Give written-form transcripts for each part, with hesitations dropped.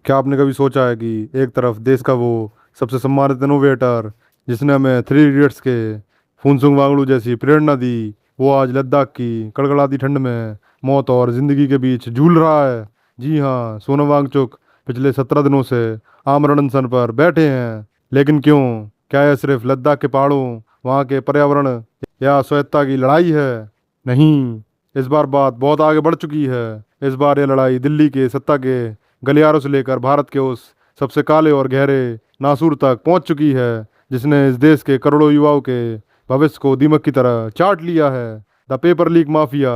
क्या आपने कभी सोचा है कि एक तरफ देश का वो सबसे सम्मानित इनोवेटर जिसने हमें थ्री इडियट्स के फुनसुक वांगडू जैसी प्रेरणा दी, वो आज लद्दाख की कड़कड़ाती ठंड में मौत और जिंदगी के बीच झूल रहा है। जी हाँ, सोनम वांगचुक पिछले 17 दिनों से आमरण अनशन पर बैठे हैं। लेकिन क्यों? क्या यह सिर्फ लद्दाख के पहाड़ों, वहाँ के पर्यावरण या स्वायत्ता की लड़ाई है? नहीं, इस बार बात बहुत आगे बढ़ चुकी है। इस बार यह लड़ाई दिल्ली के सत्ता के गलियारों से लेकर भारत के उस सबसे काले और गहरे नासूर तक पहुंच चुकी है जिसने इस देश के करोड़ों युवाओं के भविष्य को दीमक की तरह चाट लिया है। The paper leak mafia.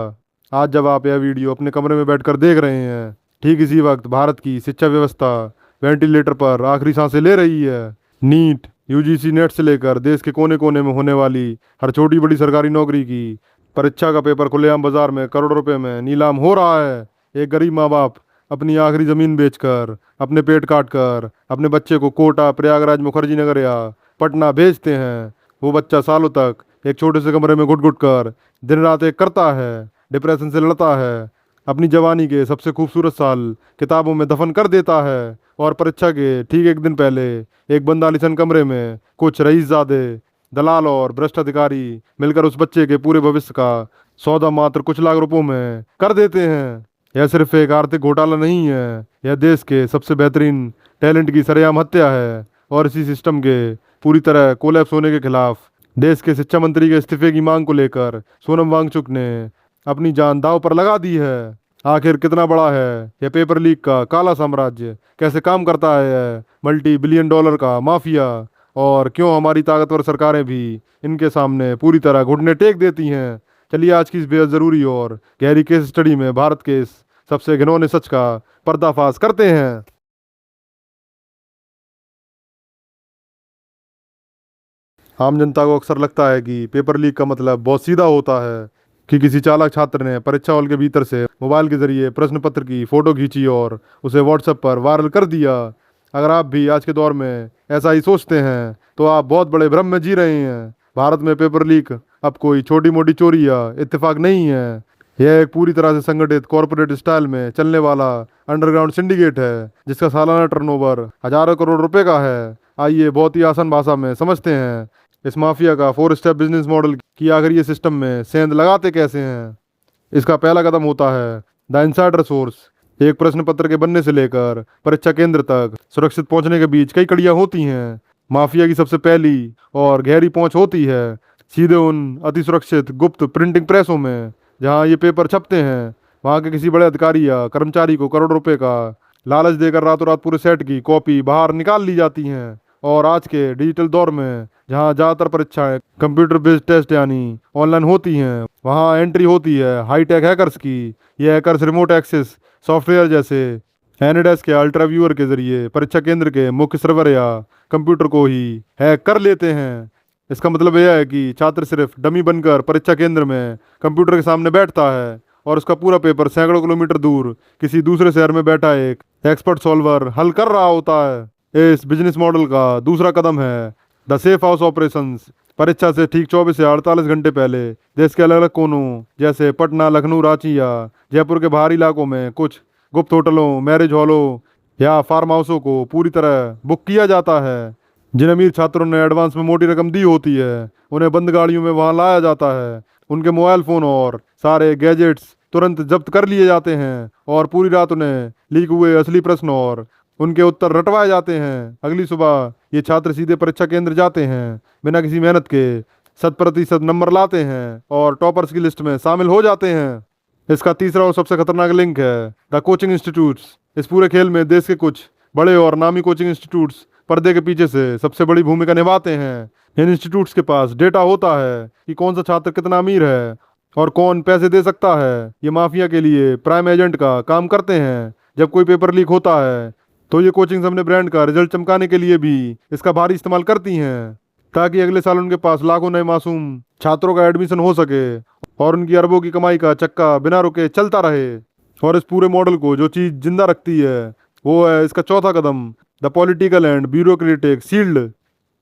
आज जब आप यह वीडियो अपने कमरे में बैठकर देख रहे हैं, ठीक इसी वक्त भारत की शिक्षा व्यवस्था वेंटिलेटर पर आखिरी सांसें ले रही है। नीट, यूजीसी नेट से लेकर देश के कोने कोने में होने वाली हर छोटी बड़ी सरकारी नौकरी की परीक्षा का पेपर खुलेआम बाजार में करोड़ों रुपए में नीलाम हो रहा है। एक गरीब माँ बाप अपनी आखिरी जमीन बेचकर, अपने पेट काट कर अपने बच्चे को कोटा, प्रयागराज, मुखर्जी नगर या पटना भेजते हैं। वो बच्चा सालों तक एक छोटे से कमरे में घुट घुट कर दिन रात एक करता है, डिप्रेशन से लड़ता है, अपनी जवानी के सबसे खूबसूरत साल किताबों में दफन कर देता है। और परीक्षा के ठीक एक दिन पहले एक बंद आलीशान कमरे में कुछ रईसजादे, दलाल और भ्रष्ट अधिकारी मिलकर उस बच्चे के पूरे भविष्य का सौदा मात्र कुछ लाख रुपयों में कर देते हैं। यह सिर्फ एक आर्थिक घोटाला नहीं है, यह देश के सबसे बेहतरीन टैलेंट की सरेआम हत्या है। और इसी सिस्टम के पूरी तरह कोलैप्स होने के खिलाफ देश के शिक्षा मंत्री के इस्तीफे की मांग को लेकर सोनम वांगचुक ने अपनी जान दांव पर लगा दी है। आखिर कितना बड़ा है यह पेपर लीक का काला साम्राज्य? कैसे काम करता है यह मल्टी बिलियन डॉलर का माफिया? और क्यों हमारी ताकतवर सरकारें भी इनके सामने पूरी तरह घुटने टेक देती हैं? चलिए आज की इस बेहद ज़रूरी और गहरी केस स्टडी में भारत के इस सबसे घिनौने सच का पर्दाफाश करते हैं। आम जनता को अक्सर लगता है कि पेपर लीक का मतलब बहुत सीधा होता है कि किसी चालाक छात्र ने परीक्षा हॉल के भीतर से मोबाइल के जरिए प्रश्न पत्र की फोटो खींची और उसे व्हाट्सएप पर वायरल कर दिया। अगर आप भी आज के दौर में ऐसा ही सोचते हैं तो आप बहुत बड़े भ्रम में जी रहे हैं। भारत में पेपर लीक अब कोई छोटी मोटी चोरी या इत्तेफाक नहीं है। यह एक पूरी तरह से संगठित कॉरपोरेट स्टाइल में चलने वाला अंडरग्राउंड सिंडिकेट है जिसका सालाना टर्नओवर हजारों करोड़ रुपए का है। आइए बहुत ही आसान भाषा में समझते हैं इस माफिया का 4 स्टेप बिजनेस मॉडल कि आखिर ये सिस्टम में सेंध लगाते कैसे हैं। इसका पहला कदम होता है द इनसाइडर सोर्स। एक प्रश्न पत्र के बनने से लेकर परीक्षा केंद्र तक सुरक्षित पहुंचने के बीच कई कड़ियां होती हैं। माफिया की सबसे पहली और गहरी पहुंच होती है सीधे उन अति सुरक्षित गुप्त प्रिंटिंग प्रेसों में जहां ये पेपर छपते हैं। वहां के किसी बड़े अधिकारी या कर्मचारी को करोड़ रुपए का लालच देकर रातों रात पूरे सेट की कॉपी बाहर निकाल ली जाती हैं। और आज के डिजिटल दौर में जहाँ ज़्यादातर परीक्षाएं कंप्यूटर बेस्ड टेस्ट यानी ऑनलाइन होती हैं, वहाँ एंट्री होती है हाईटेक हैकर्स की। ये हैकर्स रिमोट एक्सेस सॉफ्टवेयर जैसे एनिडेस्क के अल्ट्रा व्यूअर के जरिए परीक्षा केंद्र के मुख्य सर्वर या कंप्यूटर को ही हैक कर लेते हैं। इसका मतलब यह है कि छात्र सिर्फ डमी बनकर परीक्षा केंद्र में कंप्यूटर के सामने बैठता है और उसका पूरा पेपर सैकड़ों किलोमीटर दूर किसी दूसरे शहर में बैठा एक एक्सपर्ट सॉल्वर हल कर रहा होता है। इस बिजनेस मॉडल का दूसरा कदम है द सेफ हाउस ऑपरेशंस। परीक्षा से ठीक 24 से 48 घंटे पहले देश के अलग अलग कोनों जैसे पटना, लखनऊ, रांची या जयपुर के बाहरी इलाकों में कुछ गुप्त होटलों, मैरिज हॉलों या फार्म हाउसों को पूरी तरह बुक किया जाता है। जिन अमीर छात्रों ने एडवांस में मोटी रकम दी होती है उन्हें बंद गाड़ियों में वहां लाया जाता है। उनके मोबाइल फोन और सारे गैजेट्स तुरंत जब्त कर लिए जाते हैं और पूरी रात उन्हें लीक हुए असली प्रश्न और उनके उत्तर रटवाए जाते हैं। अगली सुबह ये छात्र सीधे परीक्षा केंद्र जाते हैं, बिना किसी मेहनत के 100% नंबर लाते हैं और टॉपर्स की लिस्ट में शामिल हो जाते हैं। इसका तीसरा और सबसे खतरनाक लिंक है द कोचिंग इंस्टीट्यूट्स। इस पूरे खेल में देश के कुछ बड़े और नामी कोचिंग इंस्टीट्यूट्स पर्दे के पीछे से सबसे बड़ी भूमिका निभाते हैं। इन इंस्टीट्यूट्स के पास डेटा होता है कि कौन सा छात्र कितना अमीर है और कौन पैसे दे सकता है। ये माफिया के लिए प्राइम एजेंट का काम करते हैं। जब कोई पेपर लीक होता है तो ये कोचिंग्स अपने ब्रांड का रिजल्ट चमकाने के लिए भी इसका भारी इस्तेमाल करती हैं ताकि अगले साल उनके पास लाखों नए मासूम छात्रों का एडमिशन हो सके और उनकी अरबों की कमाई का चक्का बिना रुके चलता रहे। और इस पूरे मॉडल को जो चीज़ जिंदा रखती है वो है इसका चौथा कदम the political and bureaucratic shield.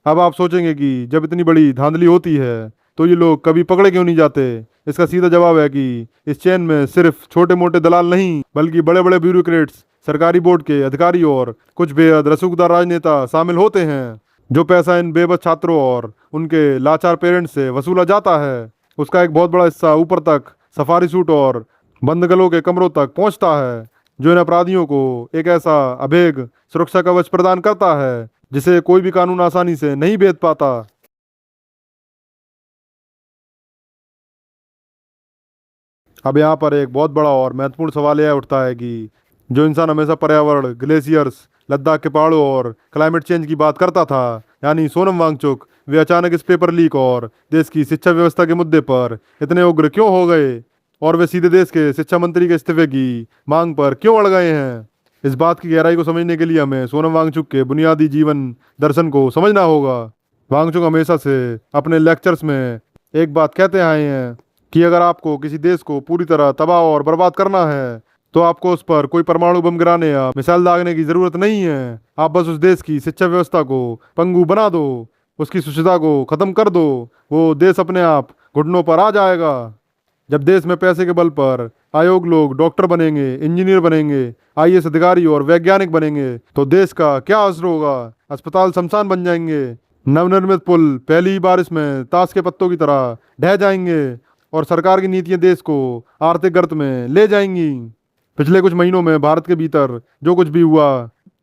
अब आप सोचेंगे कि जब इतनी बड़ी धांधली होती है तो ये लोग कभी पकड़े क्यों नहीं जाते? इसका सीधा जवाब है कि इस चेन में सिर्फ छोटे मोटे दलाल नहीं बल्कि बड़े बड़े ब्यूरोक्रेट्स सरकारी बोर्ड के अधिकारी और कुछ बेहद रसूखदार राजनेता शामिल होते हैं। जो पैसा इन बेबस छात्रों और उनके लाचार पेरेंट्स से वसूला जाता है, उसका एक बहुत बड़ा हिस्सा ऊपर तक सफारी सूट और बंद गलों के कमरों तक पहुंचता है, जो इन अपराधियों को एक ऐसा अभेद सुरक्षा कवच प्रदान करता है जिसे कोई भी कानून आसानी से नहीं भेद पाता। अब यहाँ पर एक बहुत बड़ा और महत्वपूर्ण सवाल यह उठता है कि जो इंसान हमेशा पर्यावरण, ग्लेशियर्स, लद्दाख के पहाड़ों और क्लाइमेट चेंज की बात करता था, यानी सोनम वांगचुक, वे अचानक इस पेपर लीक और देश की शिक्षा व्यवस्था के मुद्दे पर इतने उग्र क्यों हो गए, और वे सीधे देश के शिक्षा मंत्री के इस्तीफे की मांग पर क्यों अड़ गए हैं। इस बात की गहराई को समझने के लिए हमें सोनम वांगचुक के बुनियादी जीवन दर्शन को समझना होगा। वांगचुक हमेशा से अपने लेक्चर्स में एक बात कहते आए हैं कि अगर आपको किसी देश को पूरी तरह तबाह और बर्बाद करना है तो आपको उस पर कोई परमाणु बम गिराने या मिसाइल दागने की जरूरत नहीं है। आप बस उस देश की शिक्षा व्यवस्था को पंगु बना दो, उसकी शुचिता को खत्म कर दो, वो देश अपने आप घुटनों पर आ जाएगा। जब देश में पैसे के बल पर आयोग लोग डॉक्टर बनेंगे, इंजीनियर बनेंगे, आईएएस अधिकारी और वैज्ञानिक बनेंगे तो देश का क्या असर होगा। अस्पताल शमशान बन जाएंगे, नवनिर्मित पुल पहली ही बारिश में ताश के पत्तों की तरह ढह जाएंगे और सरकार की नीतियां देश को आर्थिक गर्त में ले जाएंगी। पिछले कुछ महीनों में भारत के भीतर जो कुछ भी हुआ,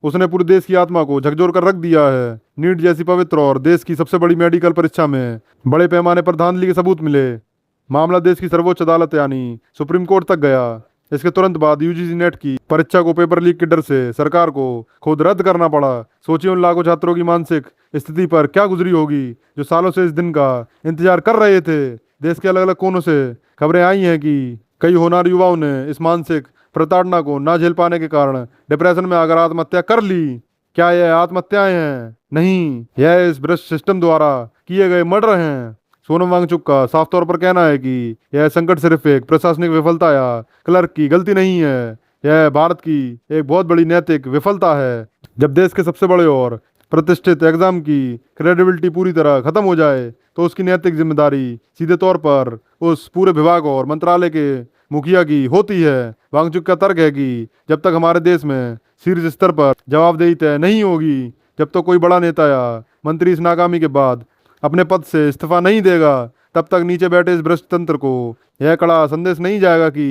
उसने पूरे देश की आत्मा को झकझोर कर रख दिया है। नीट जैसी पवित्र और देश की सबसे बड़ी मेडिकल परीक्षा में बड़े पैमाने पर धांधली के सबूत मिले। मामला देश की सर्वोच्च अदालत यानी सुप्रीम कोर्ट तक गया। इसके तुरंत बाद यूजीसी नेट की परीक्षा को पेपर लीक के डर से सरकार को खुद रद्द करना पड़ा। सोचिए उन लाखों छात्रों की मानसिक स्थिति पर क्या गुजरी होगी जो सालों से इस दिन का इंतजार कर रहे थे। देश के अलग अलग कोनों से खबरें आई हैं कि कई होनहार युवाओं ने इस मानसिक प्रताड़ना को ना झेल पाने के कारण डिप्रेशन में आकर आत्महत्या कर ली। क्या यह आत्महत्याएं हैं? नहीं, यह इस भ्रष्ट सिस्टम द्वारा किए गए मर्डर हैं। सोनम वांगचुक का साफ तौर पर कहना है कि यह संकट सिर्फ एक प्रशासनिक विफलता या क्लर्क की गलती नहीं है, यह भारत की एक बहुत बड़ी नैतिक विफलता है। जब देश के सबसे बड़े और प्रतिष्ठित एग्जाम की क्रेडिबिलिटी पूरी तरह खत्म हो जाए तो उसकी नैतिक जिम्मेदारी सीधे तौर पर उस पूरे विभाग और मंत्रालय के मुखिया की होती है। वांगचुक का तर्क है कि जब तक हमारे देश में शीर्ष स्तर पर जवाबदेही तय नहीं होगी, जब तक कोई बड़ा नेता या मंत्री इस नाकामी के बाद अपने पद से इस्तीफा नहीं देगा, तब तक नीचे बैठे इस भ्रष्ट तंत्र को यह कड़ा संदेश नहीं जाएगा कि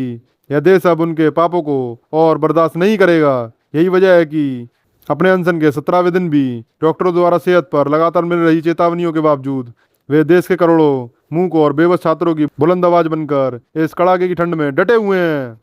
यह देश अब उनके पापों को और बर्दाश्त नहीं करेगा। यही वजह है कि अपने अनशन के 17वें दिन भी डॉक्टरों द्वारा सेहत पर लगातार मिल रही चेतावनियों के बावजूद वे देश के करोड़ों मूक और बेबस छात्रों की बुलंद आवाज बनकर इस कड़ाके की ठंड में डटे हुए हैं।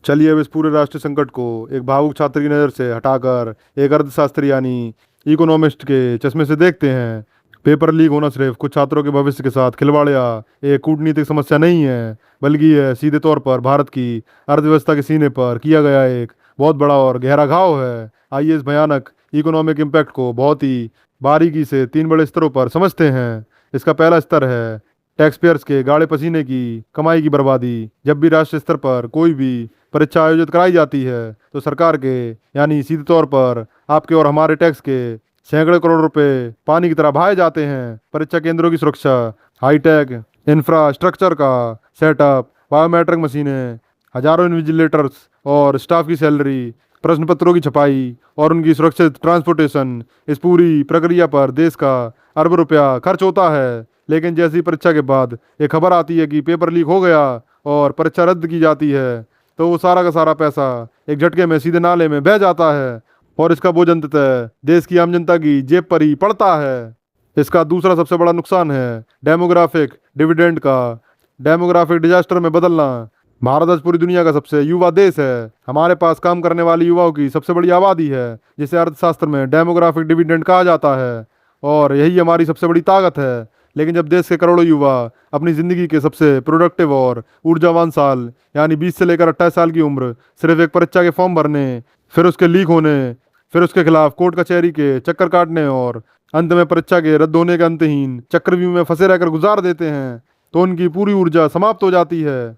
चलिए अब इस पूरे राष्ट्रीय संकट को एक भावुक छात्र की नज़र से हटाकर एक अर्थशास्त्री यानी इकोनॉमिस्ट के चश्मे से देखते हैं। पेपर लीक होना सिर्फ कुछ छात्रों के भविष्य के साथ खिलवाड़ या एक कूटनीतिक समस्या नहीं है, बल्कि यह सीधे तौर पर भारत की अर्थव्यवस्था के सीने पर किया गया एक बहुत बड़ा और गहरा घाव है। आइए इस भयानक इकोनॉमिक इम्पैक्ट को बहुत ही बारीकी से 3 बड़े स्तरों पर समझते हैं। इसका पहला स्तर है टैक्स पेयर्स के गाढ़े पसीने की कमाई की बर्बादी। जब भी राष्ट्रीय स्तर पर कोई भी परीक्षा आयोजित कराई जाती है तो सरकार के यानी सीधे तौर पर आपके और हमारे टैक्स के सैकड़ों करोड़ रुपए पानी की तरह बहाए जाते हैं। परीक्षा केंद्रों की सुरक्षा, हाईटेक इंफ्रास्ट्रक्चर का सेटअप, बायोमेट्रिक मशीनें, हजारों इन्विजिलेटर्स और स्टाफ की सैलरी, प्रश्न पत्रों की छपाई और उनकी सुरक्षित ट्रांसपोर्टेशन, इस पूरी प्रक्रिया पर देश का अरबों रुपया खर्च होता है। लेकिन जैसी परीक्षा के बाद एक खबर आती है कि पेपर लीक हो गया और परीक्षा रद्द की जाती है तो वो सारा का सारा पैसा एक झटके में सीधे नाले में बह जाता है और इसका बोझ अंततः देश की आम जनता की जेब पर ही पड़ता है। इसका दूसरा सबसे बड़ा नुकसान है डेमोग्राफिक डिविडेंड का। डेमोग्राफिक डिजास्टर में बदलना। भारत आज पूरी दुनिया का सबसे युवा देश है। हमारे पास काम करने वाले युवाओं की सबसे बड़ी आबादी है, जिसे अर्थशास्त्र में डेमोग्राफिक डिविडेंड कहा जाता है, और यही हमारी सबसे बड़ी ताकत है। लेकिन जब देश के करोड़ों युवा अपनी ज़िंदगी के सबसे प्रोडक्टिव और ऊर्जावान साल यानी 20 से लेकर 28 साल की उम्र सिर्फ एक परीक्षा के फॉर्म भरने, फिर उसके लीक होने, फिर उसके खिलाफ कोर्ट कचहरी के चक्कर काटने और अंत में परीक्षा के रद्द होने के अंतहीन चक्रव्यूह में फंसे रहकर गुजार देते हैं, तो उनकी पूरी ऊर्जा समाप्त हो जाती है।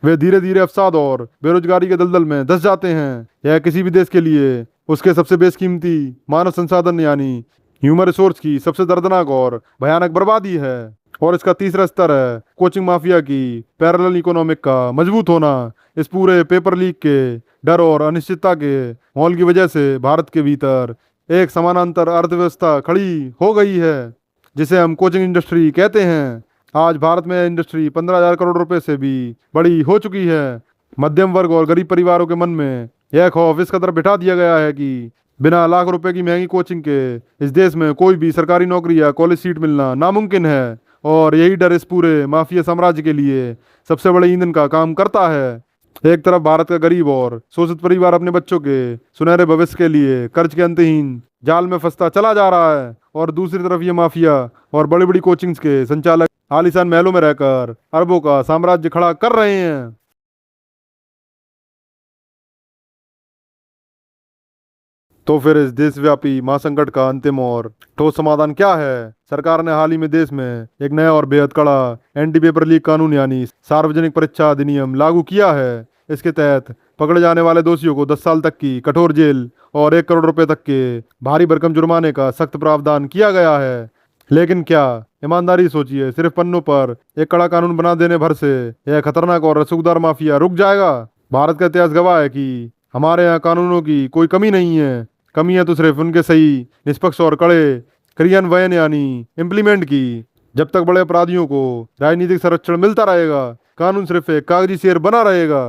वे धीरे धीरे अवसाद और बेरोजगारी के दलदल में धंस जाते हैं। यह किसी भी देश के लिए उसके सबसे बेशकीमती मानव संसाधन यानी ह्यूमन रिसोर्स की सबसे दर्दनाक और भयानक बर्बादी है। और इसका तीसरा स्तर है कोचिंग माफिया की पैरेलल इकोनॉमिक का मजबूत होना। इस पूरे पेपर लीक के डर और अनिश्चितता के माहौल की वजह से भारत के भीतर एक समानांतर अर्थव्यवस्था खड़ी हो गई है जिसे हम कोचिंग इंडस्ट्री कहते हैं। आज भारत में इंडस्ट्री 15,000 करोड़ रुपए से भी बड़ी हो चुकी है। मध्यम वर्ग और गरीब परिवारों के मन में यह खौफ इस कदर बिठा दिया गया है कि बिना लाख रुपए की महंगी कोचिंग के इस देश में कोई भी सरकारी नौकरी या कॉलेज सीट मिलना नामुमकिन है। और यही डर इस पूरे माफिया साम्राज्य के लिए सबसे बड़े ईंधन का काम करता है। एक तरफ भारत का गरीब और शोषित परिवार अपने बच्चों के सुनहरे भविष्य के लिए कर्ज के अंतहीन जाल में फंसता चला जा रहा है, और दूसरी तरफ ये माफिया और बड़ी बड़ी कोचिंग्स के संचालक आलीशान महलों में रहकर अरबों का साम्राज्य खड़ा कर रहे हैं। तो फिर इस देशव्यापी महासंकट का अंतिम और ठोस समाधान क्या है? सरकार ने हाल ही में देश में एक नया और बेहद कड़ा एंटी पेपर लीक कानून यानी सार्वजनिक परीक्षा अधिनियम लागू किया है। इसके तहत पकड़े जाने वाले दोषियों को 10 साल तक की कठोर जेल और 1 करोड़ रुपए तक के भारी भरकम जुर्माने का सख्त प्रावधान किया गया है। लेकिन क्या ईमानदारी सोचिए, सिर्फ पन्नों पर एक कड़ा कानून बना देने भर से यह खतरनाक और रसूखदार माफिया रुक जाएगा? भारत का इतिहास गवाह है कि हमारे यहाँ कानूनों की कोई कमी नहीं है। कमी है तो सिर्फ उनके सही, निष्पक्ष और कड़े क्रियान्वयन यानी इम्प्लीमेंट की। जब तक बड़े अपराधियों को राजनीतिक संरक्षण मिलता रहेगा, कानून सिर्फ एक कागजी शेर बना रहेगा।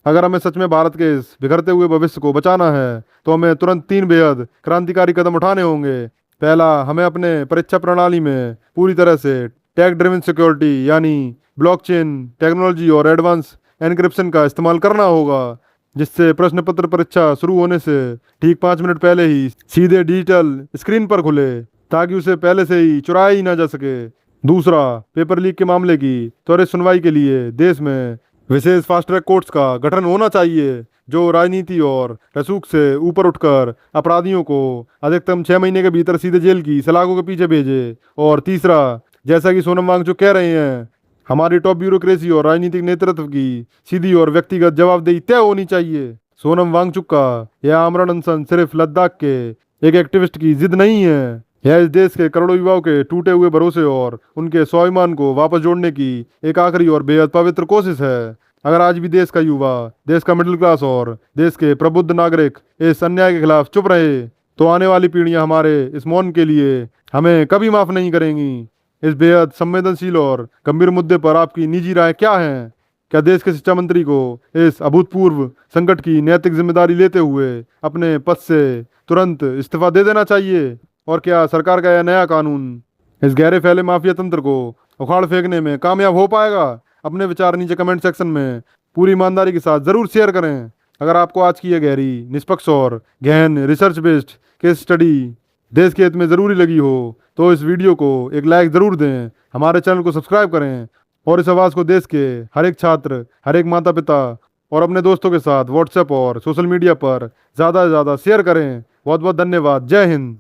अगर हमें सच में भारत के इस बिखरते हुए भविष्य को बचाना है तो हमें तुरंत 3 बेहद क्रांतिकारी कदम उठाने होंगे। पहला, हमें अपने परीक्षा प्रणाली में पूरी तरह से टैग ड्रिवन सिक्योरिटी यानी ब्लॉकचेन टेक्नोलॉजी और एडवांस एनक्रिप्शन का इस्तेमाल करना होगा, जिससे प्रश्न पत्र परीक्षा शुरू होने से ठीक 5 मिनट पहले ही सीधे डिजिटल स्क्रीन पर खुले, ताकि उसे पहले से ही चुराया ही ना जा सके। दूसरा, पेपर लीक के मामले की त्वरित सुनवाई के लिए देश में विशेष फास्ट ट्रैक कोर्ट्स का गठन होना चाहिए, जो राजनीति और रसूख से ऊपर उठकर अपराधियों को अधिकतम 6 महीने के भीतर सीधे जेल की सलाखों के पीछे भेजे। और तीसरा, जैसा कि सोनम वांगचुक कह रहे हैं, हमारी टॉप ब्यूरोक्रेसी और राजनीतिक नेतृत्व की सीधी और व्यक्तिगत जवाबदेही तय होनी चाहिए। सोनम वांगचुक का यह आमरण अनशन सिर्फ लद्दाख के एक एक्टिविस्ट की जिद नहीं है, यह इस देश के करोड़ों युवाओं के टूटे हुए भरोसे और उनके स्वाभिमान को वापस जोड़ने की एक आखिरी और बेहद पवित्र कोशिश है। अगर आज भी देश का युवा, देश का मिडिल क्लास और देश के प्रबुद्ध नागरिक इस अन्याय के खिलाफ चुप रहे, तो आने वाली पीढ़ियां हमारे इस मौन के लिए हमें कभी माफ नहीं करेंगी। इस बेहद संवेदनशील और गंभीर मुद्दे पर आपकी निजी राय क्या है? क्या देश के शिक्षा मंत्री को इस अभूतपूर्व संकट की नैतिक जिम्मेदारी लेते हुए अपने पद से तुरंत इस्तीफा दे देना चाहिए? और क्या सरकार का यह नया कानून इस गहरे फैले माफिया तंत्र को उखाड़ फेंकने में कामयाब हो पाएगा? अपने विचार नीचे कमेंट सेक्शन में पूरी ईमानदारी के साथ जरूर शेयर करें। अगर आपको आज की यह गहरी, निष्पक्ष और गहन रिसर्च बेस्ड केस स्टडी देश के हित में ज़रूरी लगी हो तो इस वीडियो को एक लाइक ज़रूर दें, हमारे चैनल को सब्सक्राइब करें और इस आवाज़ को देश के हर एक छात्र, हर एक माता पिता और अपने दोस्तों के साथ व्हाट्सएप और सोशल मीडिया पर ज़्यादा से ज़्यादा शेयर करें। बहुत बहुत धन्यवाद। जय हिंद।